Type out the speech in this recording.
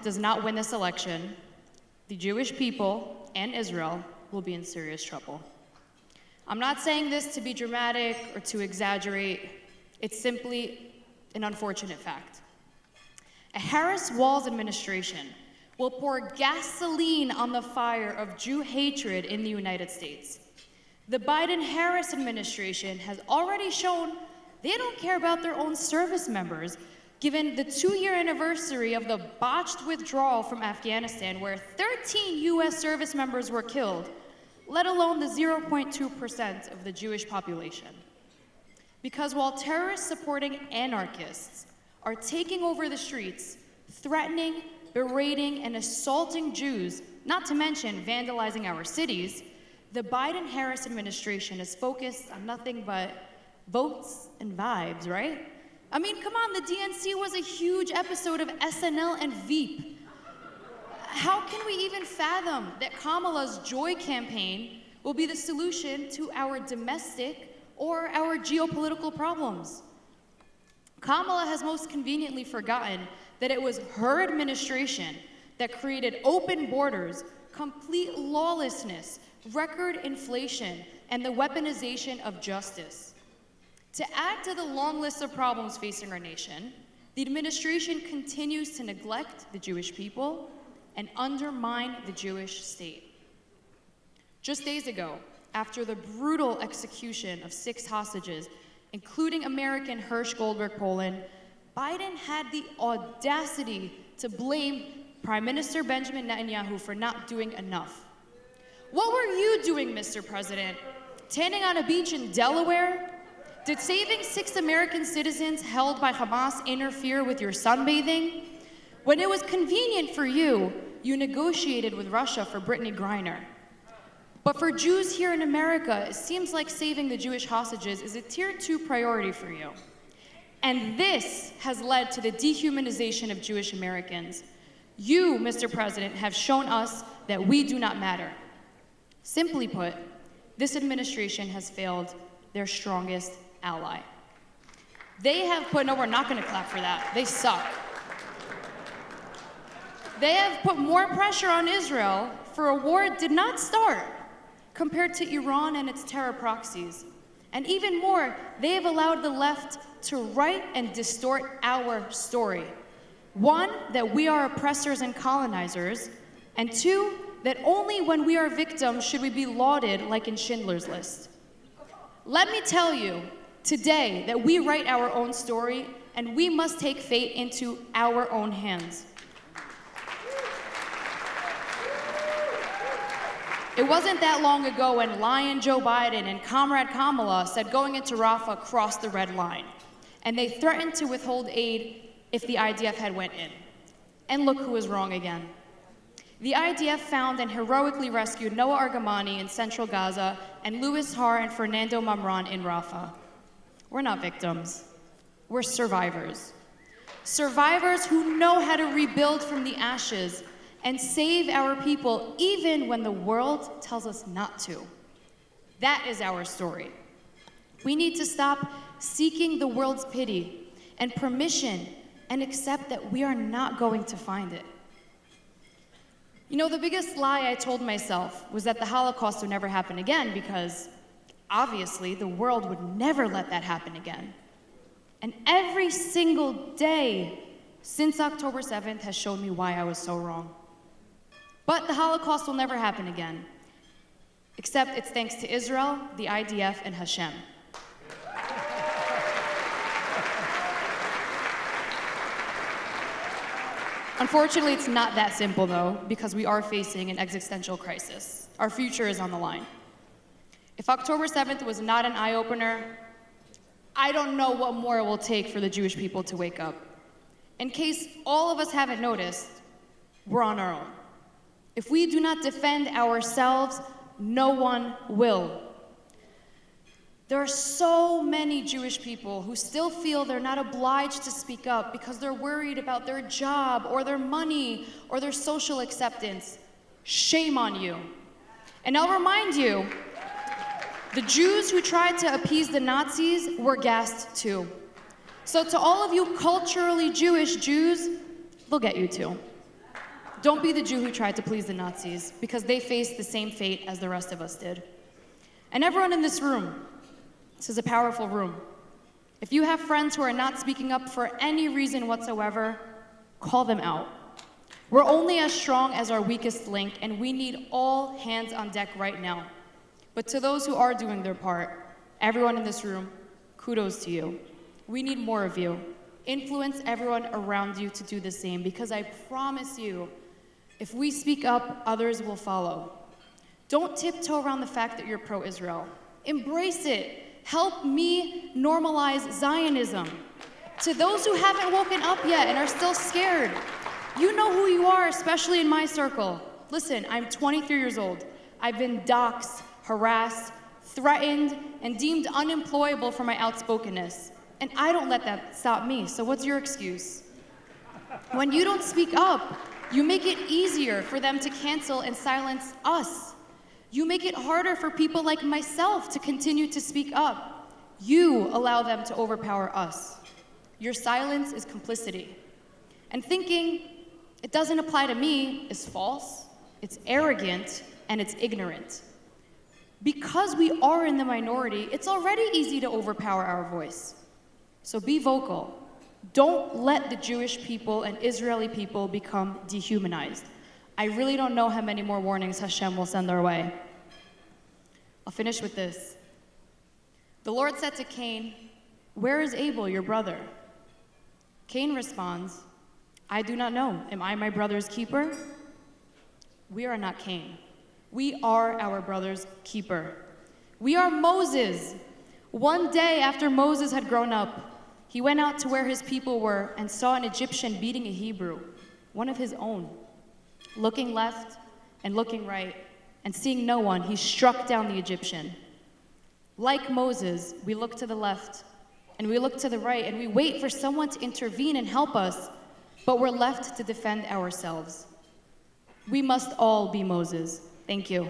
does not win this election, the Jewish people and Israel will be in serious trouble. I'm not saying this to be dramatic or to exaggerate. It's simply an unfortunate fact. A Harris-Walz administration will pour gasoline on the fire of Jew hatred in the United States. The Biden-Harris administration has already shown they don't care about their own service members, given the 2-year anniversary of the botched withdrawal from Afghanistan, where 13 US service members were killed, let alone the 0.2% of the Jewish population. Because while terrorist-supporting anarchists are taking over the streets, threatening, berating, and assaulting Jews, not to mention vandalizing our cities, the Biden-Harris administration is focused on nothing but votes and vibes, right? I mean, come on, the DNC was a huge episode of SNL and Veep. How can we even fathom that Kamala's Joy campaign will be the solution to our domestic or our geopolitical problems? Kamala has most conveniently forgotten that it was her administration that created open borders, complete lawlessness, record inflation, and the weaponization of justice. To add to the long list of problems facing our nation, the administration continues to neglect the Jewish people and undermine the Jewish state. Just days ago, after the brutal execution of 6 hostages, including American Hirsch Goldberg Poland, Biden had the audacity to blame Prime Minister Benjamin Netanyahu for not doing enough. What were you doing, Mr. President? Tanning on a beach in Delaware? Did saving 6 American citizens held by Hamas interfere with your sunbathing? When it was convenient for you, you negotiated with Russia for Brittany Griner. But for Jews here in America, it seems like saving the Jewish hostages is a tier 2 priority for you. And this has led to the dehumanization of Jewish Americans. You, Mr. President, have shown us that we do not matter. Simply put, this administration has failed their strongest ally. They have put, no, we're not gonna clap for that. They suck. They have put more pressure on Israel for a war it did not start, compared to Iran and its terror proxies. And even more, they have allowed the left to write and distort our story. 1, that we are oppressors and colonizers, and 2, that only when we are victims should we be lauded like in Schindler's List. Let me tell you today that we write our own story and we must take fate into our own hands. It wasn't that long ago when Lion Joe Biden and Comrade Kamala said going into Rafah crossed the red line, and they threatened to withhold aid if the IDF had went in. And look who was wrong again. The IDF found and heroically rescued Noah Argamani in central Gaza and Louis Har and Fernando Mamran in Rafah. We're not victims. We're survivors. Survivors who know how to rebuild from the ashes and save our people even when the world tells us not to. That is our story. We need to stop seeking the world's pity and permission and accept that we are not going to find it. You know, the biggest lie I told myself was that the Holocaust would never happen again because, obviously, the world would never let that happen again. And every single day since October 7th has shown me why I was so wrong. But the Holocaust will never happen again, except it's thanks to Israel, the IDF, and Hashem. Unfortunately, it's not that simple, though, because we are facing an existential crisis. Our future is on the line. If October 7th was not an eye-opener, I don't know what more it will take for the Jewish people to wake up. In case all of us haven't noticed, we're on our own. If we do not defend ourselves, no one will. There are so many Jewish people who still feel they're not obliged to speak up because they're worried about their job or their money or their social acceptance. Shame on you. And I'll remind you, the Jews who tried to appease the Nazis were gassed too. So to all of you culturally Jewish Jews, they'll get you too. Don't be the Jew who tried to please the Nazis, because they faced the same fate as the rest of us did. And everyone in this room, this is a powerful room. If you have friends who are not speaking up for any reason whatsoever, call them out. We're only as strong as our weakest link, and we need all hands on deck right now. But to those who are doing their part, everyone in this room, kudos to you. We need more of you. Influence everyone around you to do the same, because I promise you, if we speak up, others will follow. Don't tiptoe around the fact that you're pro-Israel. Embrace it. Help me normalize Zionism. To those who haven't woken up yet and are still scared, you know who you are, especially in my circle. Listen, I'm 23 years old. I've been doxxed, harassed, threatened, and deemed unemployable for my outspokenness. And I don't let that stop me, so what's your excuse? When you don't speak up, you make it easier for them to cancel and silence us. You make it harder for people like myself to continue to speak up. You allow them to overpower us. Your silence is complicity. And thinking it doesn't apply to me is false, it's arrogant, and it's ignorant. Because we are in the minority, it's already easy to overpower our voice. So be vocal. Don't let the Jewish people and Israeli people become dehumanized. I really don't know how many more warnings Hashem will send our way. I'll finish with this. The Lord said to Cain, "Where is Abel, your brother?" Cain responds, "I do not know. Am I my brother's keeper?" We are not Cain. We are our brother's keeper. We are Moses. One day after Moses had grown up, he went out to where his people were and saw an Egyptian beating a Hebrew, one of his own. Looking left and looking right and seeing no one, he struck down the Egyptian. Like Moses, we look to the left and we look to the right and we wait for someone to intervene and help us, but we're left to defend ourselves. We must all be Moses. Thank you.